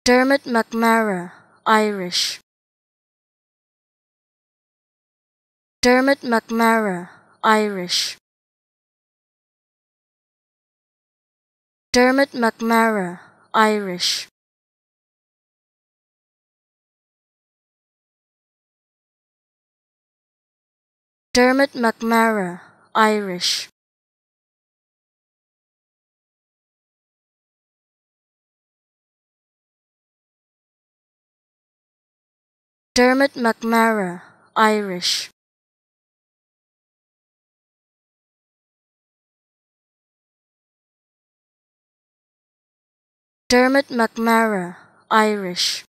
Dermot Macmurrough, Irish. Dermot Macmurrough, Irish. Dermot Macmurrough, Irish. Dermot Macmurrough, Irish. Dermot Macmurrough, Irish. Dermot Macmurrough, Irish.